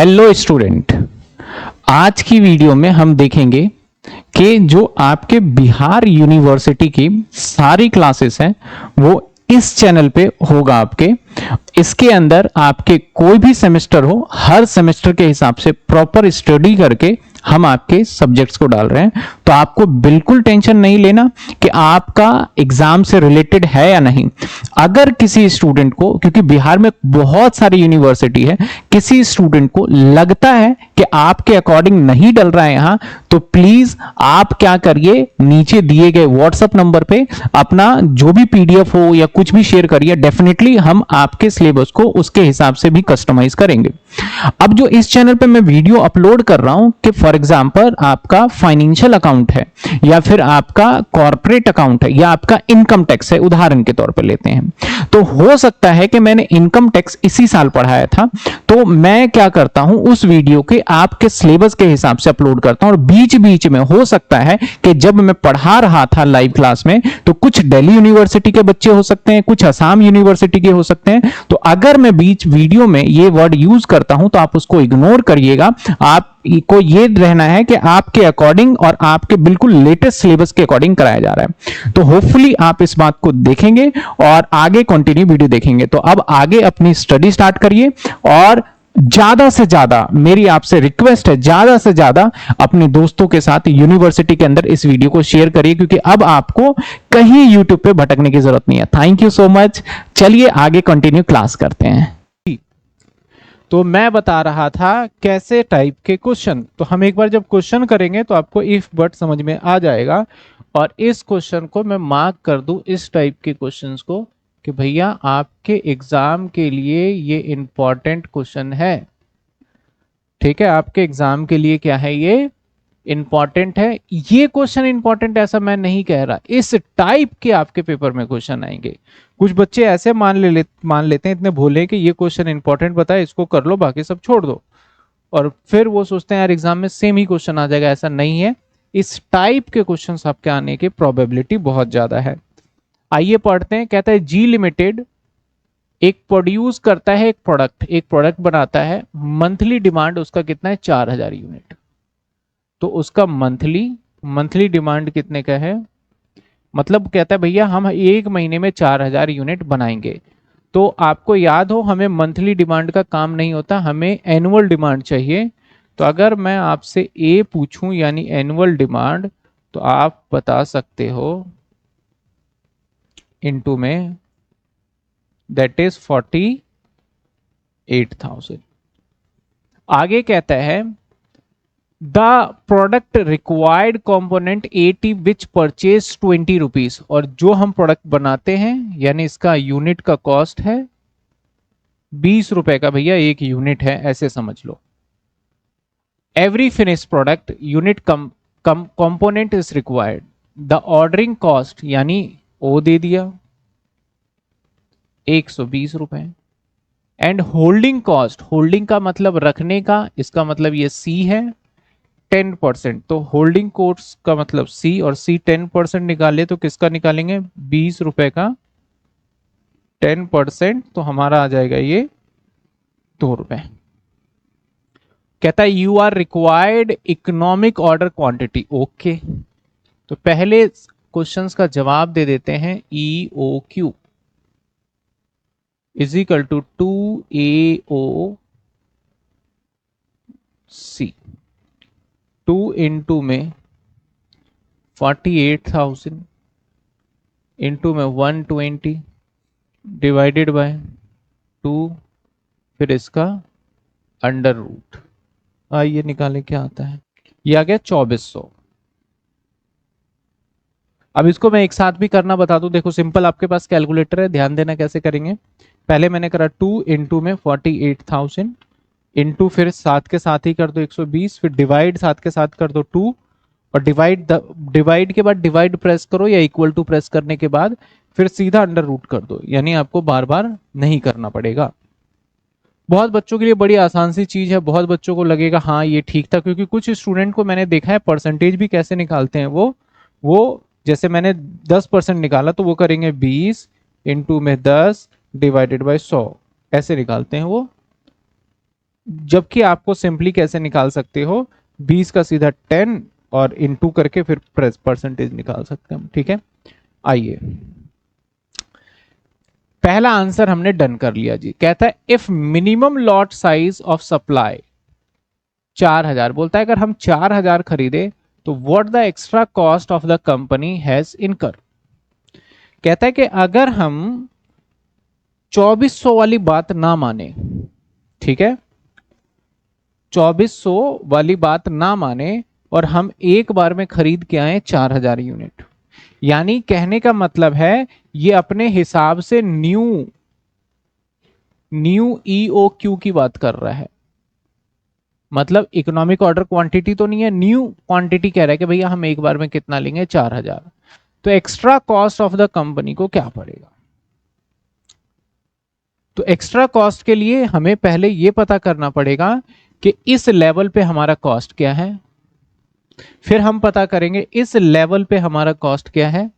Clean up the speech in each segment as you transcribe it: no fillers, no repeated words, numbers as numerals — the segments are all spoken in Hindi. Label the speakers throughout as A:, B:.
A: हेलो स्टूडेंट, आज की वीडियो में हम देखेंगे कि जो आपके बिहार यूनिवर्सिटी की सारी क्लासेस हैं वो इस चैनल पे होगा आपके। इसके अंदर आपके कोई भी सेमेस्टर हो, हर सेमेस्टर के हिसाब से प्रॉपर स्टडी करके हम आपके सब्जेक्ट्स को डाल रहे हैं। तो आपको बिल्कुल टेंशन नहीं लेना कि आपका एग्जाम से रिलेटेड है या नहीं। अगर किसी स्टूडेंट को, क्योंकि बिहार में बहुत सारी यूनिवर्सिटी है, किसी स्टूडेंट को लगता है कि आपके अकॉर्डिंग नहीं डल रहा है यहां, तो प्लीज आप क्या करिए, नीचे दिए गए व्हाट्सएप नंबर पे अपना जो भी पीडीएफ हो या कुछ भी शेयर करिए। डेफिनेटली हम आपके सिलेबस को उसके हिसाब से भी कस्टमाइज करेंगे। अब जो इस चैनल पे मैं वीडियो अपलोड कर रहा हूं कि फॉर एग्जांपल आपका फाइनेंशियल अकाउंट है या फिर आपका कॉर्पोरेट अकाउंट है या आपका इनकम टैक्स है, उदाहरण के तौर पे लेते हैं, तो हो सकता है कि मैंने इनकम टैक्स इसी साल पढ़ाया था, तो मैं क्या करता हूं, उस वीडियो के आपके सिलेबस के हिसाब से अपलोड करता हूं। और बीच बीच में हो सकता है कि जब मैं पढ़ा रहा था लाइव क्लास में, तो कुछ दिल्ली यूनिवर्सिटी के बच्चे हो सकते हैं, कुछ असम यूनिवर्सिटी के हो सकते हैं। तो अगर मैं बीच वीडियो में ये वर्ड यूज करता हूं तो आप उसको इग्नोर करिएगा। आपको ये रहना है कि आपके अकॉर्डिंग और आपके बिल्कुल लेटेस्ट सिलेबस के अकॉर्डिंग कराया जा रहा है। तो होपफुली आप इस बात को देखेंगे और आगे कंटिन्यू वीडियो देखेंगे। तो अब आगे अपनी स्टडी स्टार्ट करिए और ज्यादा से ज्यादा मेरी आपसे रिक्वेस्ट है, ज्यादा से ज्यादा अपने दोस्तों के साथ यूनिवर्सिटी के अंदर इस वीडियो को शेयर करिए, क्योंकि अब आपको कहीं यूट्यूब पे भटकने की जरूरत नहीं है। Thank you so much. चलिए आगे कंटिन्यू क्लास करते हैं। तो मैं बता रहा था कैसे टाइप के क्वेश्चन। तो हम एक बार जब क्वेश्चन करेंगे तो आपको इफ बट समझ में आ जाएगा। और इस क्वेश्चन को मैं मार्क कर दूं, इस टाइप के क्वेश्चंस को, कि भैया आपके एग्जाम के लिए ये इंपॉर्टेंट क्वेश्चन है। ठीक है, आपके एग्जाम के लिए क्या है, ये इंपॉर्टेंट है। ये क्वेश्चन इंपॉर्टेंट ऐसा मैं नहीं कह रहा, इस टाइप के आपके पेपर में क्वेश्चन आएंगे। कुछ बच्चे ऐसे मान लेते हैं, इतने भोले कि ये क्वेश्चन इंपॉर्टेंट बताए, इसको कर लो, बाकी सब छोड़ दो। और फिर वो सोचते हैं यार एग्जाम में सेम ही क्वेश्चन आ जाएगा। ऐसा नहीं है, इस टाइप के क्वेश्चन आपके आने की प्रोबेबिलिटी बहुत ज्यादा है। आइए पढ़ते हैं। कहता है जी लिमिटेड एक प्रोड्यूस करता है एक प्रोडक्ट बनाता है, मंथली डिमांड उसका कितना है, 4000 यूनिट। तो उसका मंथली डिमांड कितने का है, मतलब कहता है भैया हम एक महीने में 4000 यूनिट बनाएंगे। तो आपको याद हो, हमें मंथली डिमांड का काम नहीं होता, हमें एनुअल डिमांड चाहिए। तो अगर मैं आपसे ए पूछूं यानी एनुअल डिमांड, तो आप बता सकते हो इनटू में, दैट इज 48,000। आगे कहता है the product required component 80 which purchase 20 rupees. और जो हम प्रोडक्ट बनाते हैं यानी इसका यूनिट का कॉस्ट है 20 रुपए का, भैया एक यूनिट है, ऐसे समझ लो। Every finish product unit component is required. The ordering cost यानी ओ दे दिया 120 रुपए। एंड होल्डिंग कॉस्ट, होल्डिंग का मतलब रखने का, इसका मतलब ये सी है, 10%। तो होल्डिंग कॉस्ट का मतलब सी, और सी 10% निकाले तो किसका निकालेंगे, 20 रुपए का 10%, तो हमारा आ जाएगा ये 2 रुपए। कहता है you are required economic order quantity. Okay, तो पहले क्वेश्चंस का जवाब दे देते हैं। E O Q is equal to 2AO C. 2 into में 48,000 इंटू में 120 डिवाइडेड बाय 2, फिर इसका अंडर रूट। आइए निकालें क्या आता है, ये आ गया 2400। अब इसको मैं एक साथ भी करना बता दूं, देखो सिंपल, आपके पास कैलकुलेटर है, ध्यान देना कैसे करेंगे। पहले मैंने करा 2 इंटू में 48,000 इंटू, फिर साथ के साथ ही कर दो 120, फिर डिवाइड साथ के साथ कर दो 2, और डिवाइड के बाद डिवाइड प्रेस करो या इक्वल टू प्रेस करने के बाद फिर सीधा अंडर रूट कर दो, यानी आपको बार बार नहीं करना पड़ेगा। बहुत बच्चों के लिए बड़ी आसान सी चीज है, बहुत बच्चों को लगेगा हाँ ये ठीक था, क्योंकि कुछ स्टूडेंट को मैंने देखा है परसेंटेज भी कैसे निकालते हैं वो जैसे मैंने 10% निकाला तो वो करेंगे 20 इंटू में 10 डिवाइडेड बाय 100, ऐसे निकालते हैं वो। जबकि आपको सिंपली कैसे निकाल सकते हो, 20 का सीधा 10 और इनटू करके फिर परसेंटेज निकाल सकते हैं हम। ठीक है, आइए पहला आंसर हमने डन कर लिया जी। कहता है if minimum lot size of supply 4000, बोलता है अगर हम 4000 खरीदे तो what the extra cost of the company has इनकर। कहता है कि अगर हम 2400 वाली बात ना माने, ठीक है, 2400 वाली बात ना माने और हम एक बार में खरीद के आए 4000 यूनिट, यानी कहने का मतलब है ये अपने हिसाब से न्यू ईओक्यू की बात कर रहा है। मतलब इकोनॉमिक ऑर्डर क्वांटिटी तो नहीं है, न्यू क्वांटिटी कह रहा है कि भैया हम एक बार में कितना लेंगे, 4000। तो extra cost of the company को क्या पड़ेगा। तो एक्स्ट्रा कॉस्ट के लिए हमें पहले यह पता करना पड़ेगा कि इस लेवल पे हमारा कॉस्ट क्या है, फिर हम पता करेंगे इस लेवल पे हमारा कॉस्ट क्या है,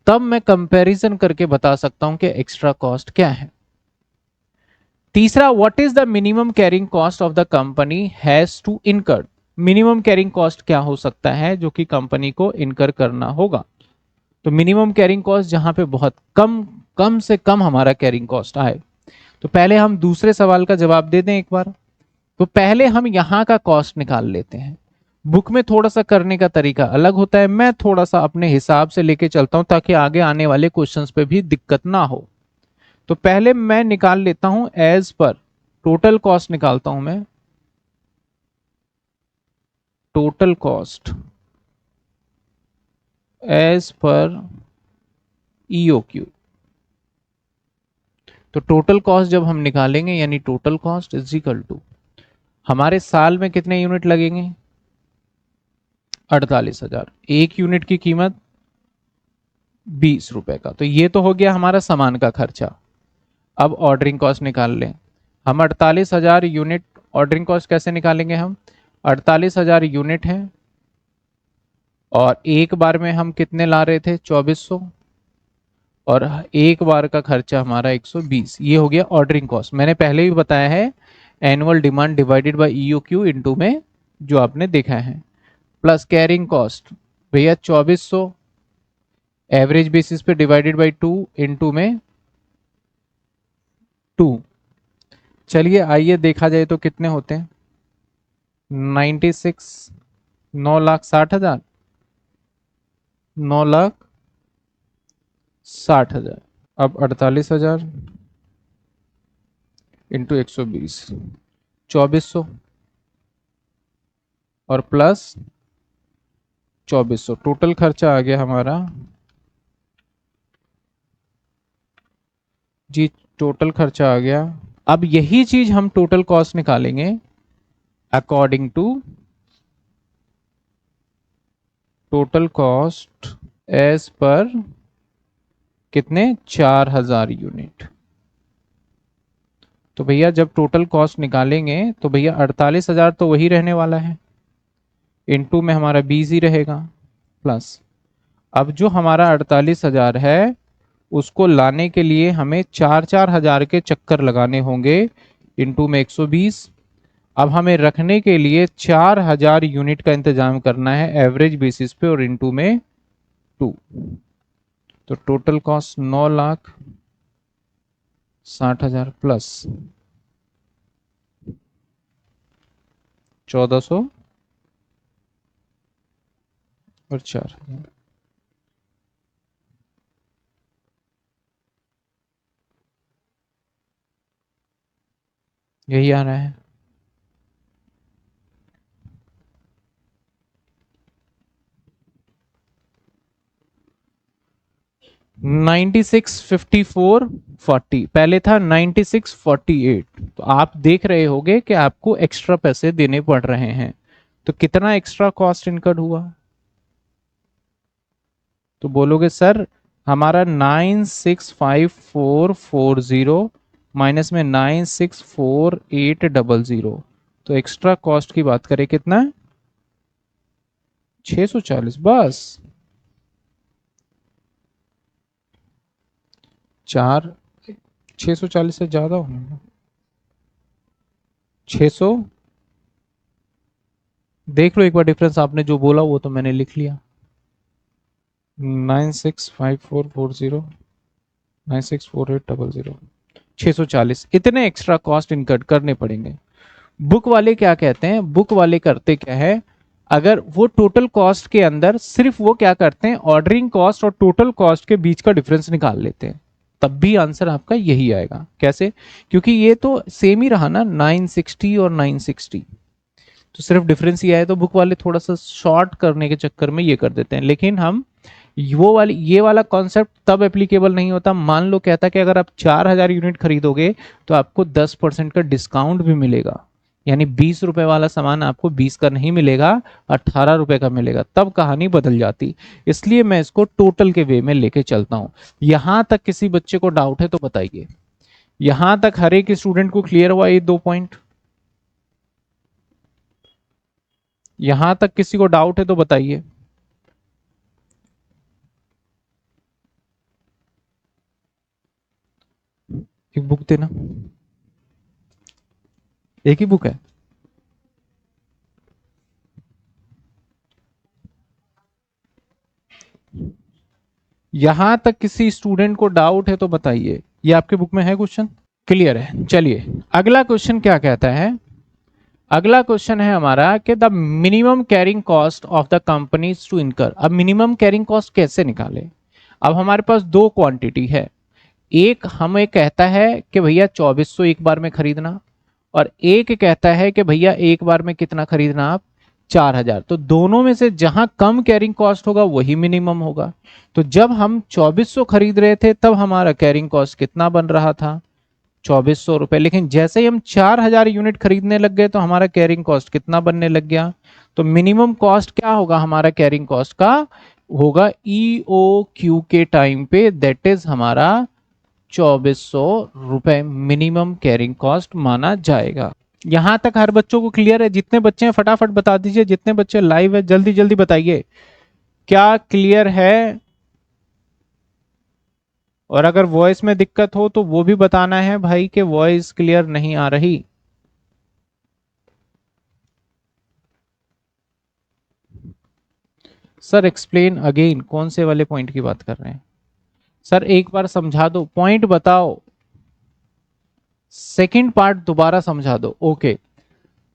A: तब मैं कंपैरिजन करके बता सकता हूं कि एक्स्ट्रा कॉस्ट क्या है। तीसरा, what is the minimum carrying cost of the company has to incur. Minimum carrying cost क्या हो सकता है जो कि कंपनी को इनकर करना होगा। तो मिनिमम कैरिंग कॉस्ट जहां पे बहुत कम कम से कम हमारा कैरिंग कॉस्ट आए। तो पहले हम दूसरे सवाल का जवाब दे दें एक बार। तो पहले हम यहां का कॉस्ट निकाल लेते हैं। बुक में थोड़ा सा करने का तरीका अलग होता है, मैं थोड़ा सा अपने हिसाब से लेके चलता हूं ताकि आगे आने वाले क्वेश्चंस पे भी दिक्कत ना हो। तो पहले मैं निकाल लेता हूं एज पर टोटल कॉस्ट, निकालता हूं मैं total cost as per EOQ. तो टोटल कॉस्ट जब हम निकालेंगे यानी total cost is equal to हमारे साल में कितने यूनिट लगेंगे, 48,000। एक यूनिट की कीमत 20 रुपए का। तो ये तो हो गया हमारा सामान का खर्चा। अब ऑर्डरिंग कॉस्ट निकाल लें। हम 48,000 यूनिट, ऑर्डरिंग कॉस्ट कैसे निकालेंगे हम, 48,000 यूनिट है और एक बार में हम कितने ला रहे थे, 2400, और एक बार का खर्चा हमारा 120। ये हो गया ऑर्डरिंग कॉस्ट। मैंने पहले भी बताया है annual demand divided by EOQ into में, जो आपने देखा है, प्लस कैरिंग कॉस्ट भैया 2400 एवरेज बेसिस पे डिवाइडेड बाय 2 इनटू में 2। चलिए आइए देखा जाए तो कितने होते हैं, 96, 9,60,000, 9,60,000। अब 48,000 इंटू 120, 2400 और प्लस 2400, टोटल खर्चा आ गया हमारा जी, टोटल खर्चा आ गया। अब यही चीज हम टोटल कॉस्ट निकालेंगे according to total cost as per कितने, 4000 यूनिट। तो भैया जब टोटल कॉस्ट निकालेंगे तो भैया 48,000 तो वही रहने वाला है, इनटू में हमारा 20 ही रहेगा, प्लस अब जो हमारा 48,000 है उसको लाने के लिए हमें 4,4,000 के चक्कर लगाने होंगे, इनटू में 120। अब हमें रखने के लिए 4,000 यूनिट का इंतजाम करना है एवरेज बेसिस पे और इनटू में 2। तो टोटल कॉस्ट 9,60,000 प्लस 1,400 और 4,000। यही आ रहा है। 965440, पहले था 9648। तो आप देख रहे होंगे कि आपको एक्स्ट्रा पैसे देने पड़ रहे हैं। तो कितना एक्स्ट्रा कॉस्ट इनकर्ड हुआ, तो बोलोगे सर हमारा 965440 माइनस में 964800, तो एक्स्ट्रा कॉस्ट की बात करें कितना है, 640 बस। 640 से ज्यादा होगा। 600, देख लो एक बार डिफरेंस, आपने जो बोला वो तो मैंने लिख लिया। 965440, 964800, 640, इतने एक्स्ट्रा कॉस्ट इनकर्ड करने पड़ेंगे। बुक वाले क्या कहते हैं, बुक वाले करते क्या है, अगर वो टोटल कॉस्ट के अंदर सिर्फ वो क्या करते हैं, ऑर्डरिंग कॉस्ट और टोटल कॉस्ट के बीच का डिफरेंस निकाल लेते हैं, तब भी आंसर आपका यही आएगा। कैसे, क्योंकि ये तो सेम ही रहा ना, 960 और 960, तो सिर्फ डिफरेंस ही आया, तो बुक वाले थोड़ा सा शॉर्ट करने के चक्कर में ये कर देते हैं। लेकिन हम ये वाला कॉन्सेप्ट तब एप्लीकेबल नहीं होता, मान लो कहता कि अगर आप 4000 यूनिट खरीदोगे तो आपको 10% का डिस्काउंट भी मिलेगा, यानी 20 रुपए वाला सामान आपको 20 का नहीं मिलेगा, 18 रुपए का मिलेगा, तब कहानी बदल जाती। इसलिए मैं इसको टोटल के वे में लेके चलता हूं। यहां तक किसी बच्चे को डाउट है तो बताइए, यहां तक हर एक स्टूडेंट को क्लियर हुआ ये 2 पॉइंट? यहां तक किसी को डाउट है तो बताइए। एक बुक देना, एक ही बुक है। यहां तक किसी स्टूडेंट को डाउट है तो बताइए, ये आपके बुक में है क्वेश्चन? क्लियर है? चलिए अगला क्वेश्चन क्या कहता है, अगला क्वेश्चन है हमारा कि the minimum carrying cost of the companies to incur. अब मिनिमम कैरिंग कॉस्ट कैसे निकाले, अब हमारे पास दो क्वांटिटी है, एक हमें कहता है कि भैया 2400 एक बार में खरीदना, और एक कहता है कि भैया एक बार में कितना खरीदना आप, 4000। तो दोनों में से जहां कम कैरिंग कॉस्ट होगा वही मिनिमम होगा। तो जब हम 2400 खरीद रहे थे तब हमारा कैरिंग कॉस्ट कितना बन रहा था, 2400 रुपए। लेकिन जैसे ही हम 4000 यूनिट खरीदने लग गए तो हमारा कैरिंग कॉस्ट कितना बनने लग गया, तो मिनिमम कॉस्ट क्या होगा हमारा कैरिंग कॉस्ट का, होगा EOQ के टाइम पे, दैट इज हमारा 2400 रुपए मिनिमम कैरिंग कॉस्ट माना जाएगा। यहां तक हर बच्चों को क्लियर है? जितने बच्चे हैं फटाफट बता दीजिए, जितने बच्चे लाइव है जल्दी जल्दी बताइए, क्या क्लियर है? और अगर वॉइस में दिक्कत हो तो वो भी बताना है भाई कि वॉइस क्लियर नहीं आ रही। सर एक्सप्लेन अगेन, कौन से वाले पॉइंट की बात कर रहे हैं सर, एक बार समझा दो, पॉइंट बताओ, सेकंड पार्ट दोबारा समझा दो। ओके,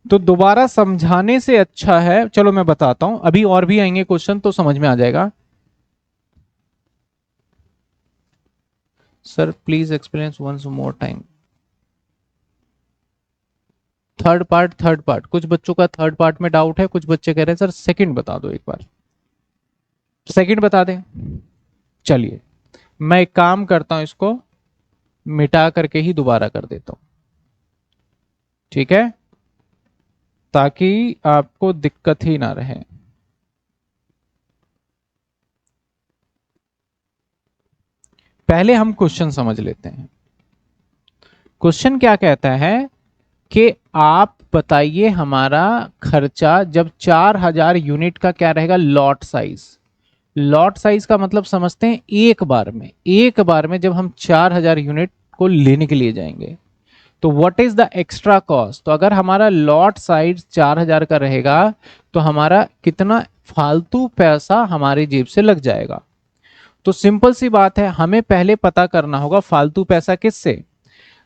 A: तो दोबारा समझाने से अच्छा है, चलो मैं बताता हूं, अभी और भी आएंगे क्वेश्चन तो समझ में आ जाएगा। Sir please explain once more time. Third part, कुछ बच्चों का थर्ड पार्ट में डाउट है, कुछ बच्चे कह रहे हैं सर सेकंड बता दो एक बार, सेकंड बता दें। चलिए मैं एक काम करता हूं, इसको मिटा करके ही दोबारा कर देता हूं, ठीक है, ताकि आपको दिक्कत ही ना रहे। पहले हम क्वेश्चन समझ लेते हैं। क्वेश्चन क्या कहता है कि आप बताइए हमारा खर्चा जब 4000 यूनिट का क्या रहेगा, लॉट साइज। लॉट साइज का मतलब समझते हैं, एक बार में, एक बार में जब हम 4000 यूनिट को लेने के लिए जाएंगे तो what is the extra cost. तो अगर हमारा लॉट साइज 4000 का रहेगा तो हमारा कितना फालतू पैसा हमारी जेब से लग जाएगा। तो सिंपल सी बात है, हमें पहले पता करना होगा फालतू पैसा किससे।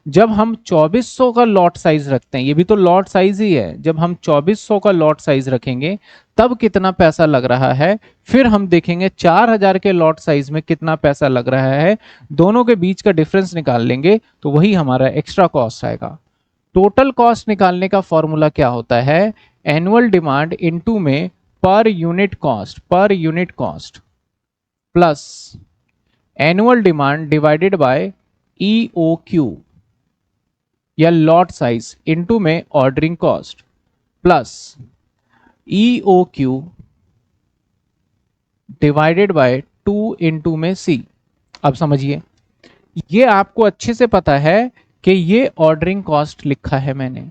A: जब हम 2400 का लॉट साइज रखते हैं, ये भी तो लॉट साइज ही है, जब हम 2400 का लॉट साइज रखेंगे तब कितना पैसा लग रहा है, फिर हम देखेंगे 4000 के लॉट साइज में कितना पैसा लग रहा है, दोनों के बीच का डिफरेंस निकाल लेंगे तो वही हमारा एक्स्ट्रा कॉस्ट आएगा। टोटल कॉस्ट निकालने का फॉर्मूला क्या होता है, एनुअल डिमांड इनटू में per unit cost, per unit cost plus annual demand divided by EOQ या लॉट साइज इनटू में ordering cost plus EOQ divided by 2 into में C। अब समझिए, ये आपको अच्छे से पता है कि ये ऑर्डरिंग कॉस्ट लिखा है मैंने,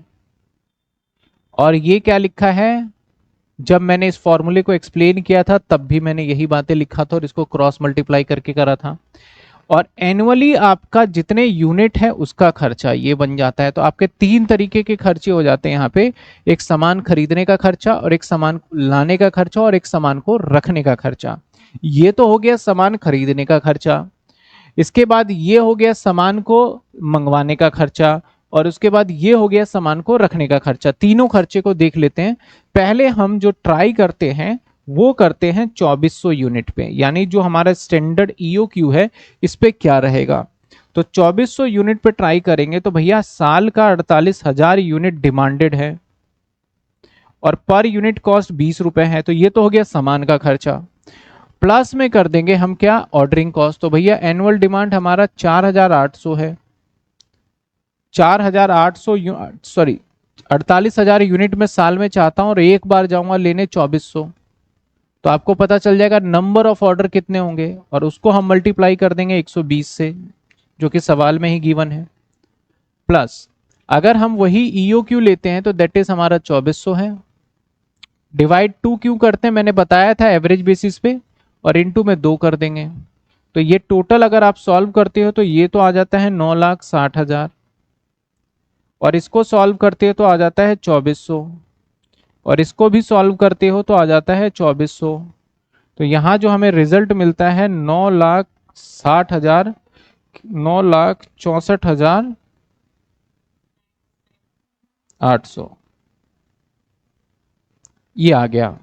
A: और ये क्या लिखा है, जब मैंने इस फॉर्मूले को एक्सप्लेन किया था तब भी मैंने यही बातें लिखा था और इसको क्रॉस मल्टीप्लाई करके करा था। और एनुअली आपका जितने यूनिट है उसका खर्चा ये बन जाता है। तो आपके तीन तरीके के खर्चे हो जाते हैं यहाँ पे, एक सामान खरीदने का खर्चा, और एक सामान लाने का खर्चा, और एक सामान को रखने का खर्चा। ये तो हो गया सामान खरीदने का खर्चा। इसके बाद ये हो गया सामान को मंगवाने का खर्चा, और उसके बाद ये हो गया सामान को रखने का खर्चा। तीनों खर्चे को देख लेते हैं। पहले हम जो ट्राई करते हैं वो करते हैं 2400 यूनिट पे, यानी जो हमारा स्टैंडर्ड ईओक्यू है इस पे क्या रहेगा। तो 2400 यूनिट पे ट्राई करेंगे तो भैया साल का 48,000 यूनिट डिमांडेड है, और पर यूनिट कॉस्ट 20 रुपए है। तो ये तो हो गया सामान का खर्चा। प्लस में कर देंगे हम क्या, ऑर्डरिंग कॉस्ट। तो भैया एनुअल डिमांड हमारा 4800 है। 4800 सॉरी 48,000 यूनिट में साल में चाहता हूं, और एक बार जाऊंगा लेने 2400। तो आपको पता चल जाएगा नंबर ऑफ ऑर्डर कितने होंगे, और उसको हम मल्टीप्लाई कर देंगे 120 से, जो कि सवाल में ही गिवन है। प्लस अगर हम वही ईओक्यू लेते हैं तो दैट इज हमारा 2400 है। डिवाइड 2 क्यों करते हैं, मैंने बताया था एवरेज बेसिस पे, और इनटू में 2 कर देंगे। तो ये टोटल अगर आप सॉल्व करते हो तो ये तो आ जाता है 9,60,000, और इसको सॉल्व करते हो तो आ जाता है 2400, और इसको भी सॉल्व करते हो तो आ जाता है 2400। तो यहाँ जो हमें रिजल्ट मिलता है 9,60,000, 9,64,800, ये आ गया।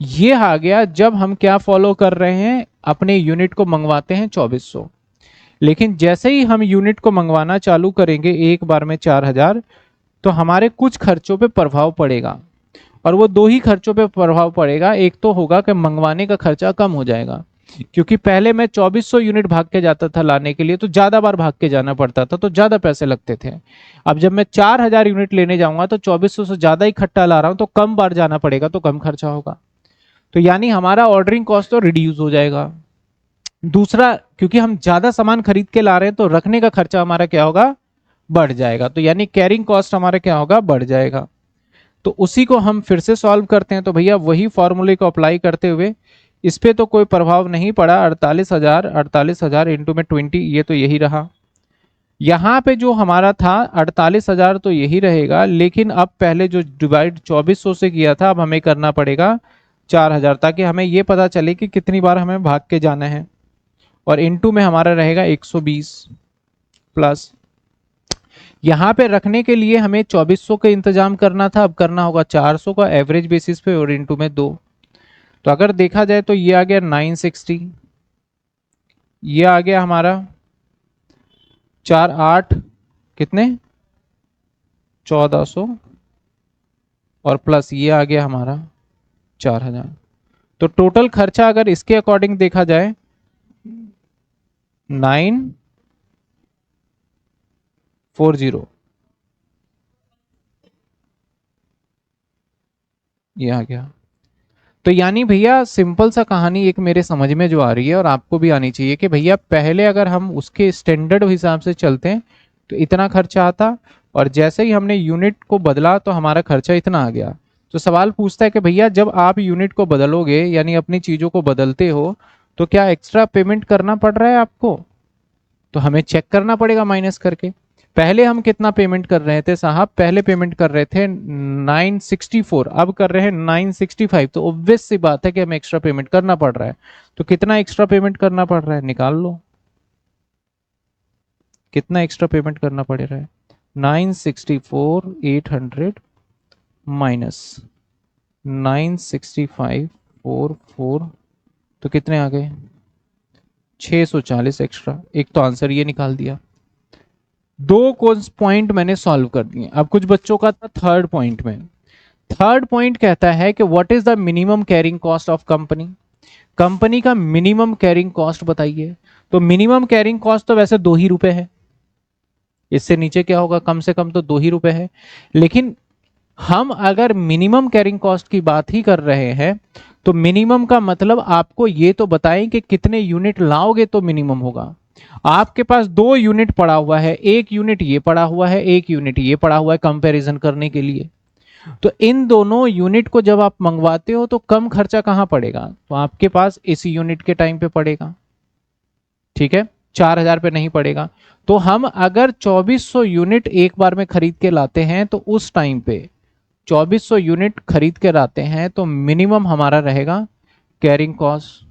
A: ये आ गया जब हम क्या फॉलो कर रहे हैं, अपने यूनिट को मंगवाते हैं 2400। लेकिन जैसे ही हम यूनिट को मंगवाना चालू करेंगे एक बार में 4,000, तो हमारे कुछ खर्चों पे प्रभाव पड़ेगा, और वो दो ही खर्चों पे प्रभाव पड़ेगा। एक तो होगा कि मंगवाने का खर्चा कम हो जाएगा, क्योंकि पहले मैं 2400 यूनिट भाग के जाता था लाने के लिए, तो ज्यादा बार भाग के जाना पड़ता था, तो ज्यादा पैसे लगते थे। अब जब मैं 4,000 यूनिट लेने जाऊंगा तो 2400 से ज्यादा इकट्ठा ला रहा हूं, तो कम बार जाना पड़ेगा, तो कम खर्चा होगा। तो यानी हमारा ऑर्डरिंग कॉस्ट तो रिड्यूस हो जाएगा। दूसरा, क्योंकि हम ज्यादा सामान खरीद के ला रहे हैं तो रखने का खर्चा हमारा क्या होगा, बढ़ जाएगा। तो यानी कैरिंग कॉस्ट हमारा क्या होगा, बढ़ जाएगा। तो उसी को हम फिर से सॉल्व करते हैं। तो भैया वही फॉर्मूले को अप्लाई करते हुए इस पे तो कोई प्रभाव नहीं पड़ा। 48,000 इंटू में 20, ये तो यही रहा। यहाँ पे जो हमारा था 48,000 तो यही रहेगा, लेकिन अब पहले जो डिवाइड 2400 से किया था अब हमें करना पड़ेगा 4,000, ताकि हमें ये पता चले कि कितनी बार हमें भाग के जाना है। और इंटू में हमारा रहेगा 120। प्लस यहाँ पे रखने के लिए हमें 2400 का इंतजाम करना था, अब करना होगा 400 का एवरेज बेसिस पे, और इंटू में 2। तो अगर देखा जाए तो ये आ गया 960, ये आ गया हमारा 4,8 कितने 1400, और प्लस ये आ गया हमारा 4,000। तो टोटल खर्चा अगर इसके अकॉर्डिंग देखा जाए 940, ये आ गया। तो यानी भैया सिंपल सा कहानी एक मेरे समझ में जो आ रही है, और आपको भी आनी चाहिए, कि भैया पहले अगर हम उसके स्टैंडर्ड हिसाब से चलते हैं तो इतना खर्चा आता, और जैसे ही हमने यूनिट को बदला तो हमारा खर्चा इतना आ गया। तो सवाल पूछता है कि भैया जब आप यूनिट को बदलोगे, यानी अपनी चीजों को बदलते हो, तो क्या एक्स्ट्रा पेमेंट करना पड़ रहा है आपको। तो हमें चेक करना पड़ेगा माइनस करके। पहले हम कितना पेमेंट कर रहे थे साहब, पहले पेमेंट कर रहे थे 964, अब कर रहे हैं 965। तो ऑब्वियस सी बात है कि हमें एक्स्ट्रा पेमेंट करना पड़ रहा है। तो कितना एक्स्ट्रा पेमेंट करना पड़ रहा है, निकाल लो कितना एक्स्ट्रा पेमेंट करना पड़ रहा है। 964,800 माइनस 965,444, तो कितने आ गए 640 एक्स्ट्रा। एक तो आंसर ये निकाल दिया। दो पॉइंट मैंने सॉल्व कर दिए। अब कुछ बच्चों का था थर्ड पॉइंट में। थर्ड पॉइंट कहता है कि what is the minimum carrying cost of company. Company का मिनिमम कैरिंग कॉस्ट बताइए। तो मिनिमम कैरिंग कॉस्ट तो वैसे 2 ही रुपए है, इससे नीचे क्या होगा, कम से कम तो 2 ही रुपए है। लेकिन हम अगर मिनिमम कैरिंग कॉस्ट की बात ही कर रहे हैं, तो मिनिमम का मतलब आपको ये तो बताएं कि कितने यूनिट लाओगे तो मिनिमम होगा। आपके पास 2 यूनिट पड़ा हुआ है, एक यूनिट ये पड़ा हुआ है, एक यूनिट ये पड़ा हुआ है कंपैरिजन करने के लिए। तो इन दोनों यूनिट को जब आप मंगवाते हो तो कम खर्चा कहां पड़ेगा, तो आपके पास इसी यूनिट के टाइम पे पड़ेगा। ठीक है, 4,000 पे नहीं पड़ेगा। तो हम अगर 2400 यूनिट एक बार में खरीद के लाते हैं तो उस टाइम पे 2400 यूनिट खरीद के लाते हैं तो मिनिमम हमारा रहेगा carrying cost.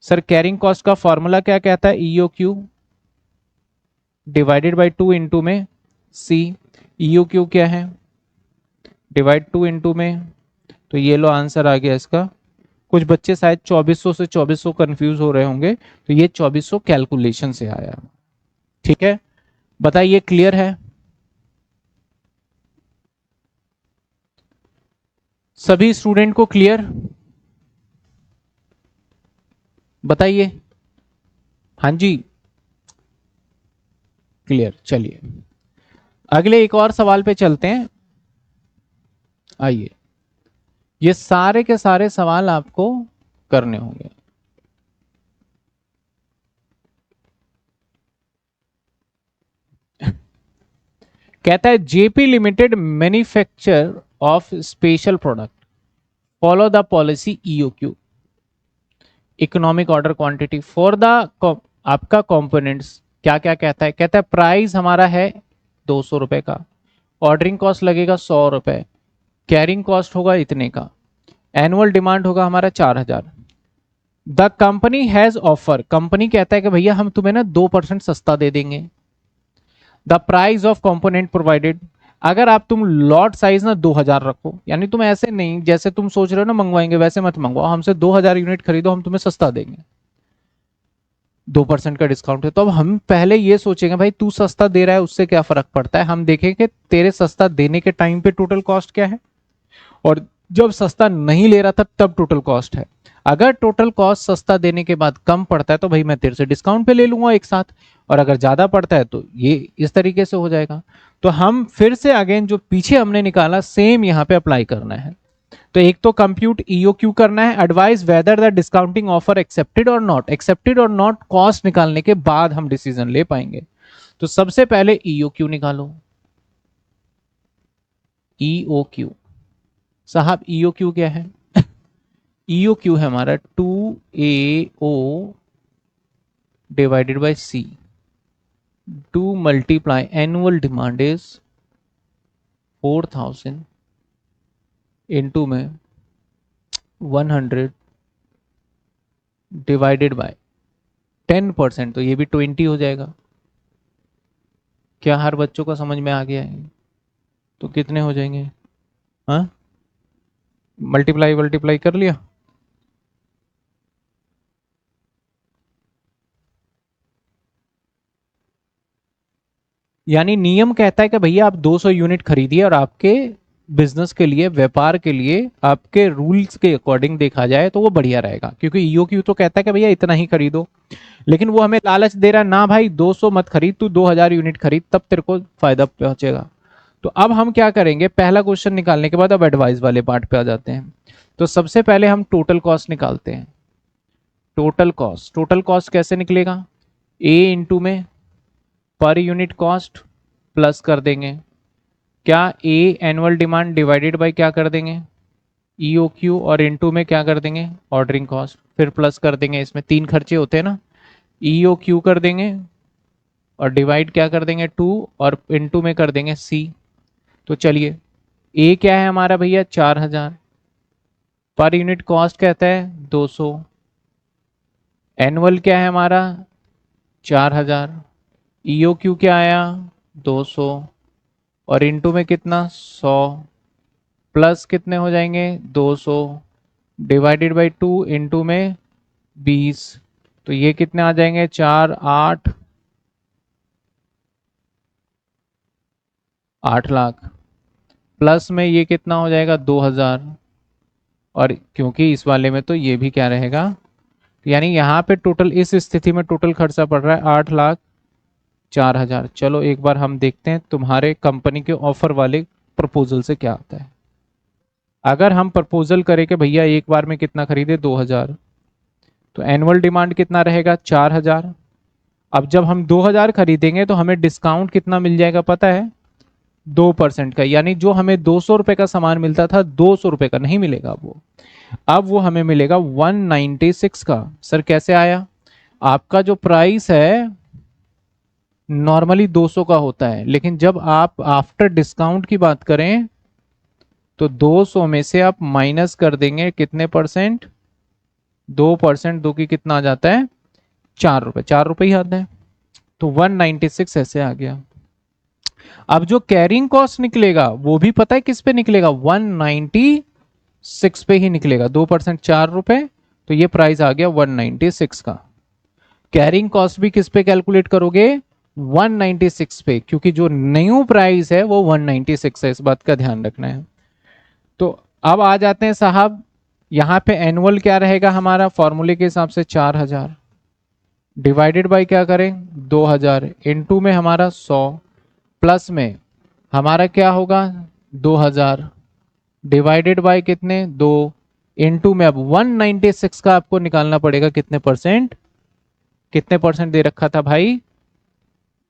A: Sir carrying cost का फॉर्मूला क्या कहता है? E O Q divided by 2 into में सी। ईओ क्यू क्या है? डिवाइड 2 इंटू में, तो ये लो आंसर आ गया इसका। कुछ बच्चे शायद 2400 से 2400 कंफ्यूज हो रहे होंगे, तो ये 2400 कैलकुलेशन से आया। ठीक है, बताइए क्लियर है सभी स्टूडेंट को? क्लियर बताइए। हाँ जी क्लियर। चलिए अगले एक और सवाल पे चलते हैं। आइए, ये सारे के सारे सवाल आपको करने होंगे। कहता है JP limited manufacture of special product follow the policy EOQ economic order quantity for the आपका कंपोनेंट्स। क्या क्या कहता है? कहता है प्राइस हमारा है 200 रुपए का, ऑर्डरिंग कॉस्ट लगेगा 100 रुपए, कैरिंग कॉस्ट होगा इतने का, एनुअल डिमांड होगा हमारा 4,000। The company has offer, company कहता है कि भैया हम तुम्हें ना 2% सस्ता दे देंगे। The price of component provided, अगर आप तुम लॉट साइज ना 2000 रखो, यानी तुम ऐसे नहीं जैसे तुम सोच रहे हो ना मंगवाएंगे वैसे मत मंगवाओ, हमसे 2000 यूनिट खरीदो हम तुम्हें सस्ता देंगे, 2% का डिस्काउंट है। तो अब हम पहले ये सोचेंगे भाई तू सस्ता दे रहा है उससे क्या फर्क पड़ता है, हम देखेंगे तेरे सस्ता देने के टाइम पे टोटल कॉस्ट क्या है, और जब सस्ता नहीं ले रहा था तब टोटल कॉस्ट है। अगर टोटल कॉस्ट सस्ता देने के बाद कम पड़ता है तो भाई मैं तेरे से डिस्काउंट पे ले लूंगा एक साथ, और अगर ज्यादा पड़ता है तो ये इस तरीके से हो जाएगा। तो हम फिर से अगेन जो पीछे हमने निकाला सेम यहां पे अप्लाई करना है। तो एक तो कंप्यूट ईओक्यू करना है, advice whether the discounting offer accepted और नॉट, एक्सेप्टेड और नॉट कॉस्ट निकालने के बाद हम डिसीजन ले पाएंगे। तो सबसे पहले ईओक्यू निकालो। ईओक्यू साहब, ईओक्यू क्या है? ईओक्यू है हमारा 2AO divided by C, two multiply annual demand is 4000 into में 100 डिवाइडेड बाय 10%, तो ये भी 20 हो जाएगा। क्या हर बच्चों को समझ में आ गया है? तो कितने हो जाएंगे? हाँ, मल्टीप्लाई मल्टीप्लाई कर लिया। यानी नियम कहता है कि भैया आप 200 यूनिट खरीदिए और आपके बिजनेस के लिए, व्यापार के लिए, आपके रूल्स के अकॉर्डिंग देखा जाए तो वो बढ़िया रहेगा, क्योंकि ईओक्यू तो कहता है कि भैया इतना ही खरीदो, लेकिन वो हमें लालच दे रहा है ना भाई 200 मत खरीद, तू 2000 यूनिट खरीद तब तेरे को फायदा पहुंचेगा। तो अब हम क्या करेंगे, पहला क्वेश्चन निकालने के बाद अब एडवाइस वाले पार्ट पे आ जाते हैं। तो सबसे पहले हम टोटल कॉस्ट निकालते हैं। टोटल कॉस्ट, टोटल कॉस्ट कैसे निकलेगा? ए इंटू में पर यूनिट कॉस्ट प्लस कर देंगे क्या, ए एनुअल डिमांड डिवाइडेड बाय क्या कर देंगे, ईओक्यू, और इनटू में क्या कर देंगे, ऑर्डरिंग कॉस्ट, फिर प्लस कर देंगे, इसमें 3 खर्चे होते हैं ना, ईओक्यू कर देंगे और डिवाइड क्या कर देंगे 2, और इनटू में कर देंगे सी। तो चलिए ए क्या है हमारा भैया 4000, पर यूनिट कॉस्ट कहता है 200, एनुअल क्या है हमारा 4000, ईओक्यू क्या आया 200, और इनटू में कितना 100, प्लस कितने हो जाएंगे 200 डिवाइडेड बाई 2 इंटू में 20, तो ये कितने आ जाएंगे 4 8 लाख, प्लस में ये कितना हो जाएगा 2000, और क्योंकि इस वाले में तो ये भी क्या रहेगा, यानी यहाँ पे टोटल इस स्थिति में टोटल खर्चा पड़ रहा है 8,04,000। चलो एक बार हम देखते हैं तुम्हारे कंपनी के ऑफर वाले प्रपोजल से क्या आता है। अगर हम प्रपोजल करें कि भैया एक बार में कितना खरीदे 2000, तो एनुअल डिमांड कितना रहेगा 4000। अब जब हम 2000 खरीदेंगे तो हमें डिस्काउंट कितना मिल जाएगा पता है, 2% का, यानी जो हमें 200 रुपए का सामान मिलता था 200 रुपए का नहीं मिलेगा वो, अब वो हमें मिलेगा 196 का। सर कैसे आया? आपका जो प्राइस है नॉर्मली 200 का होता है, लेकिन जब आप आफ्टर डिस्काउंट की बात करें तो 200 में से आप माइनस कर देंगे कितने परसेंट, 2%, दो की कितना आ जाता है, 4 रुपए, 4 रुपए ही आता है। तो 196 ऐसे आ गया। अब जो कैरिंग कॉस्ट निकलेगा वो भी पता है किस पे निकलेगा, 196 पे ही निकलेगा। 2% 4 रुपए, तो ये प्राइस आ गया 196 का। कैरिंग कॉस्ट भी किस पे कैलकुलेट करोगे, 196 पे, क्योंकि जो न्यू प्राइस है वो 196 है, इस बात का ध्यान रखना है। तो अब आ जाते हैं साहब, यहां पे एनुअल क्या रहेगा हमारा, फॉर्मूले के हिसाब से 4000 डिवाइडेड बाय क्या करें 2000, इनटू में हमारा 100, प्लस में हमारा क्या होगा 2000 डिवाइडेड बाय कितने 2, इनटू में अब 196 का आपको निकालना पड़ेगा कितने परसेंट, कितने परसेंट दे रखा था भाई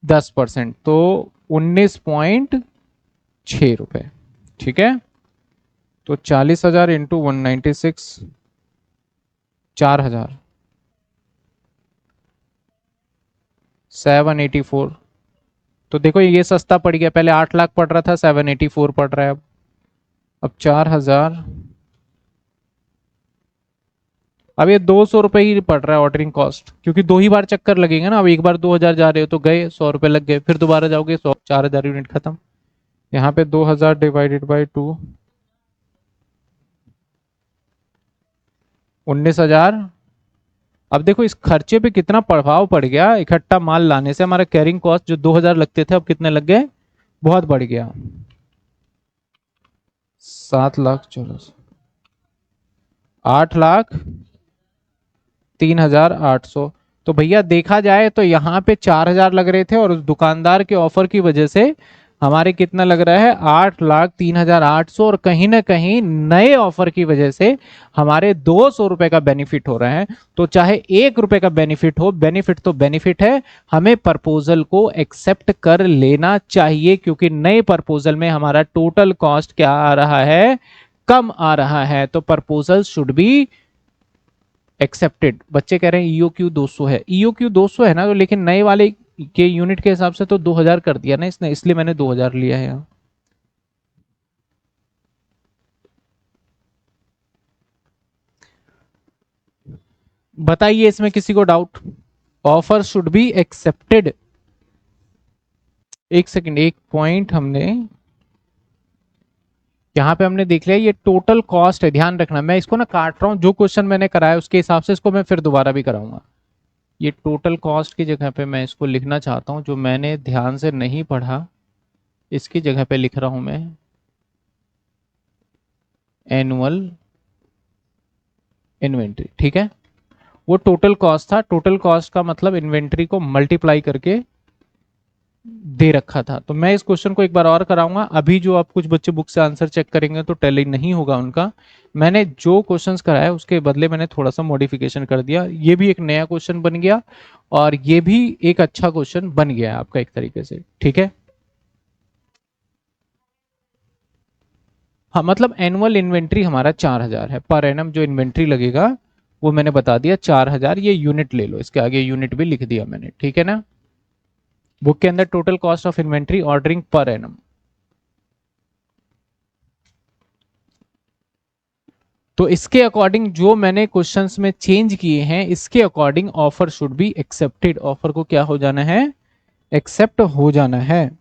A: 10%, तो 19.6 रुपए। ठीक है, तो 40,000 इंटू 196, 4000, 784। तो देखो ये सस्ता पड़ गया, पहले 8 लाख पड़ रहा था, 784 पड़ रहा है अब 4000। अब ये 200 रुपए ही पड़ रहा है ऑर्डरिंग कॉस्ट, क्योंकि 2 ही बार चक्कर लगेगा ना। अब एक बार 2000 जा रहे हो तो गए 100 रुपए लग गए, फिर दोबारा जाओगे 100, 4000 यूनिट खत्म। यहाँ पे 2000 डिवाइडेड बाई 2, 19,000। अब देखो इस खर्चे पे कितना प्रभाव पड़ गया, इकट्ठा माल लाने से हमारा कैरिंग कॉस्ट जो 2000 लगते थे अब कितने लग गए, बहुत बढ़ गया, 7 लाख 14, 8,03,800। तो भैया देखा जाए तो यहाँ पे 4000 लग रहे थे और उस दुकानदार के ऑफर की वजह से हमारे कितना लग रहा है 8,03,800, और कहीं ना कहीं नए ऑफर की वजह से हमारे 200 रुपए का बेनिफिट हो रहा है। तो चाहे 1 रुपए का बेनिफिट हो, बेनिफिट तो बेनिफिट है, हमें प्रपोजल को एक्सेप्ट कर लेना चाहिए, क्योंकि नए प्रपोजल में हमारा टोटल कॉस्ट क्या आ रहा है, कम आ रहा है। तो प्रपोजल शुड बी एक्सेप्टेड। बच्चे कह रहे हैं ईओक्यू 200 है, ईओक्यू 200 है ना, तो लेकिन नए वाले के यूनिट के हिसाब से तो 2000 कर दिया ना इसने, इसलिए मैंने 2000 लिया है यहाँ। बताइए इसमें किसी को doubt, offer should be accepted. एक सेकंड, एक पॉइंट हमने यहाँ पे हमने देख लिया, ये टोटल कॉस्ट है, ध्यान रखना। मैं इसको ना काट रहा हूँ, जो क्वेश्चन मैंने कराया उसके हिसाब से इसको मैं फिर दोबारा भी कराऊंगा। ये टोटल कॉस्ट की जगह पे मैं इसको लिखना चाहता हूँ, जो मैंने ध्यान से नहीं पढ़ा इसकी जगह पे लिख रहा हूं मैं एनुअल इन्वेंट्री। ठीक है, वो टोटल कॉस्ट था, टोटल कॉस्ट का मतलब इन्वेंट्री को मल्टीप्लाई करके दे रखा था। तो मैं इस क्वेश्चन को एक बार और कराऊंगा। अभी जो आप कुछ बच्चे बुक से आंसर चेक करेंगे तो टैली नहीं होगा उनका। मैंने जो क्वेश्चंस कराया उसके बदले मैंने थोड़ा सा मॉडिफिकेशन कर दिया, ये भी एक नया क्वेश्चन बन गया और ये भी एक अच्छा क्वेश्चन बन गया आपका एक तरीके से। ठीक है, हाँ, मतलब एनुअल इन्वेंट्री हमारा 4000 है, पर एनम जो इन्वेंट्री लगेगा वो मैंने बता दिया 4000। ये यूनिट ले लो, इसके आगे यूनिट भी लिख दिया मैंने। ठीक है ना, बुक के अंदर total cost of inventory ordering per annum. तो इसके अकॉर्डिंग जो मैंने क्वेश्चंस में चेंज किए हैं, इसके according offer should be accepted, offer को क्या हो जाना है, एक्सेप्ट हो जाना है।